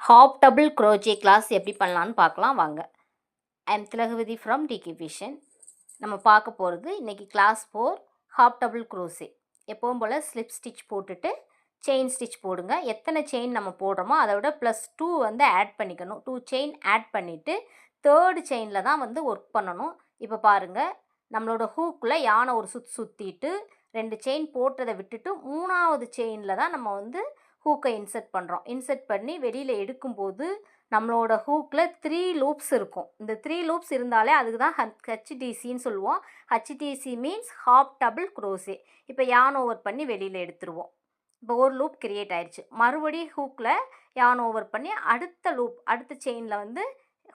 Hop double க்ரோச்சே class எப்படி பண்ணலான்னு பார்க்கலாம் வாங்க. I am Thilagavathi from TK Vision. நம்ம பார்க்க போகிறது இன்றைக்கி கிளாஸ் 4 ஹாப் டபுள் க்ரோச்சே. எப்பவும் போல் ஸ்லிப் ஸ்டிச் போட்டுட்டு செயின் ஸ்டிச் போடுங்க. எத்தனை செயின் நம்ம போடுறோமோ அதை விட +2 வந்து ஆட் பண்ணிக்கணும். 2 செயின் ஆட் பண்ணிவிட்டு 3rd செயினில் தான் வந்து ஒர்க் பண்ணணும். இப்போ பாருங்கள், நம்மளோட ஹூக்கில் யானை ஒரு சுற்றிட்டு 2 செயின் போட்டதை விட்டுட்டு 3வது செயினில் தான் நம்ம வந்து ஹூக்கை இன்சர்ட் பண்ணுறோம். இன்சர்ட் பண்ணி வெளியில் எடுக்கும்போது நம்மளோட ஹூக்கில் 3 லூப்ஸ் இருக்கும். இந்த 3 லூப்ஸ் இருந்தாலே அதுக்கு தான் ஹச்டிசின்னு சொல்லுவோம். HTC means hop double க்ரோச்சே. இப்போ யான் ஓவர் பண்ணி வெளியில் எடுத்துருவோம். இப்போ ஒரு லூப் கிரியேட் ஆயிடுச்சு. மறுபடியும் ஹூக்கில் யான் ஓவர் பண்ணி அடுத்த செயினில் வந்து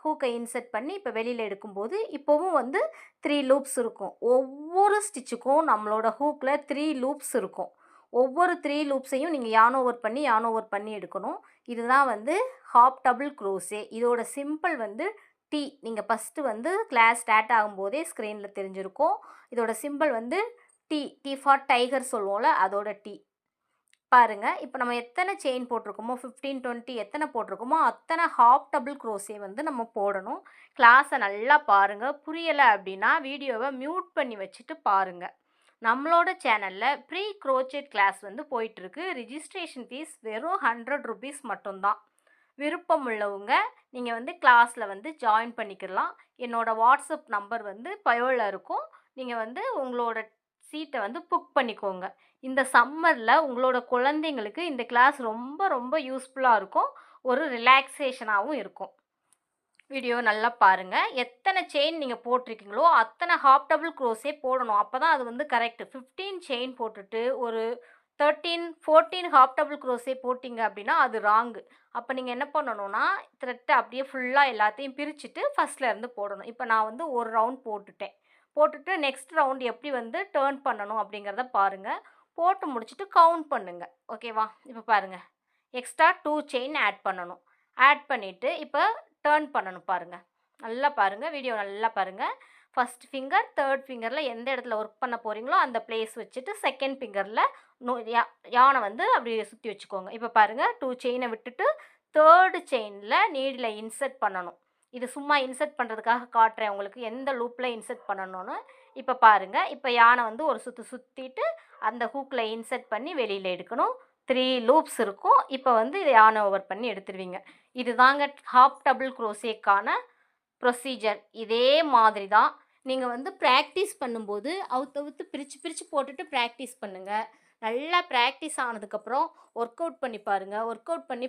ஹூக்கை இன்சர்ட் பண்ணி இப்போ வெளியில் எடுக்கும்போது இப்போவும் வந்து 3 லூப்ஸ் இருக்கும். ஒவ்வொரு ஸ்டிச்சுக்கும் நம்மளோட ஹூக்கில் 3 லூப்ஸ் இருக்கும். ஒவ்வொரு 3 லூப்ஸையும் நீங்கள் யான் ஓவர் பண்ணி எடுக்கணும். இதுதான் வந்து ஹாப் டபுள் க்ரோச்சே. இதோட சிம்பிள் வந்து டி. நீங்கள் ஃபஸ்ட்டு வந்து கிளாஸ் ஸ்டார்ட் ஆகும்போதே ஸ்க்ரீனில் தெரிஞ்சிருக்கும். இதோட சிம்பிள் வந்து டி. டி ஃபார் டைகர் சொல்லுவோம்ல, அதோட டி. பாருங்கள், இப்போ நம்ம எத்தனை செயின் போட்டிருக்கோமோ 15, 20 எத்தனை போட்டிருக்கோமோ அத்தனை ஹாப் டபுள் க்ரோச்சே வந்து நம்ம போடணும். கிளாஸை நல்லா பாருங்கள். புரியலை அப்படின்னா வீடியோவை மியூட் பண்ணி வச்சுட்டு பாருங்கள். நம்மளோட சேனலில் ப்ரீ க்ரோச்செட் கிளாஸ் வந்து போயிட்டுருக்கு. ரிஜிஸ்ட்ரேஷன் ஃபீஸ் வெறும் 100 ருபீஸ் மட்டும்தான். விருப்பம் உள்ளவங்க நீங்கள் வந்து கிளாஸில் வந்து ஜாயின் பண்ணிக்கலாம். என்னோடய வாட்ஸ்அப் நம்பர் வந்து பயோவில் இருக்கும். நீங்கள் வந்து உங்களோட சீட்டை வந்து புக் பண்ணிக்கோங்க. இந்த சம்மரில் உங்களோட குழந்தைங்களுக்கு இந்த கிளாஸ் ரொம்ப ரொம்ப யூஸ்ஃபுல்லாக இருக்கும். ஒரு ரிலாக்ஸேஷனாகவும் இருக்கும். வீடியோ நல்லா பாருங்கள். எத்தனை செயின் நீங்கள் போட்டிருக்கீங்களோ அத்தனை ஹாப் டபுள் க்ரோச்சே போடணும். அப்போ தான் அது வந்து கரெக்டு. 15 செயின் போட்டுட்டு ஒரு 13, 14 ஹாப் டபுள் க்ரோச்சே போட்டிங்க அப்படின்னா அது ராங்கு. அப்போ நீங்கள் என்ன பண்ணணும்னா த்ரெட்டை அப்படியே ஃபுல்லாக எல்லாத்தையும் பிரிச்சுட்டு ஃபஸ்ட்லேருந்து போடணும். இப்போ நான் வந்து ஒரு ரவுண்ட் போட்டுட்டு நெக்ஸ்ட் ரவுண்ட் எப்படி வந்து டேர்ன் பண்ணணும் அப்படிங்கிறத பாருங்கள். போட்டு முடிச்சுட்டு கவுண்ட் பண்ணுங்கள். ஓகேவா? இப்போ பாருங்கள், எக்ஸ்ட்ரா 2 செயின் ஆட் பண்ணணும். ஆட் பண்ணிவிட்டு இப்போ டேர்ன் பண்ணணும். பாருங்கள், நல்லா பாருங்கள், வீடியோ நல்லா பாருங்கள். ஃபஸ்ட் ஃபிங்கர் 3rd ஃபிங்கரில் எந்த இடத்துல ஒர்க் பண்ண போகிறீங்களோ அந்த பிளேஸ் வச்சுட்டு 2nd ஃபிங்கரில் யானை வந்து அப்படி சுற்றி வச்சுக்கோங்க. இப்போ பாருங்கள், 2 செயினை விட்டுட்டு 3rd செயினில் நீடில் இன்சர்ட் பண்ணணும். இது சும்மா இன்சர்ட் பண்ணுறதுக்காக காட்டுறேன் உங்களுக்கு, எந்த லூப்பில் இன்சர்ட் பண்ணணும்னு. இப்போ பாருங்கள், இப்போ யானை வந்து ஒரு சுற்றிட்டு அந்த ஹூக்கில் இன்சர்ட் பண்ணி வெளியில் எடுக்கணும். 3 லூப்ஸ் இருக்கும். இப்போ வந்து இதை யானை ஓவர் பண்ணி எடுத்துருவீங்க. இது தாங்க ஹாப் டபுள் க்ரோச்சேக்கான ப்ரொசீஜர். இதே மாதிரி தான் நீங்கள் வந்து ப்ராக்டிஸ் பண்ணும்போது அவுத்து பிரித்து போட்டுட்டு ப்ராக்டிஸ் பண்ணுங்கள். நல்லா ப்ராக்டிஸ் ஆனதுக்கப்புறம் ஒர்க் அவுட் பண்ணி பாருங்கள். ஒர்க் அவுட் பண்ணி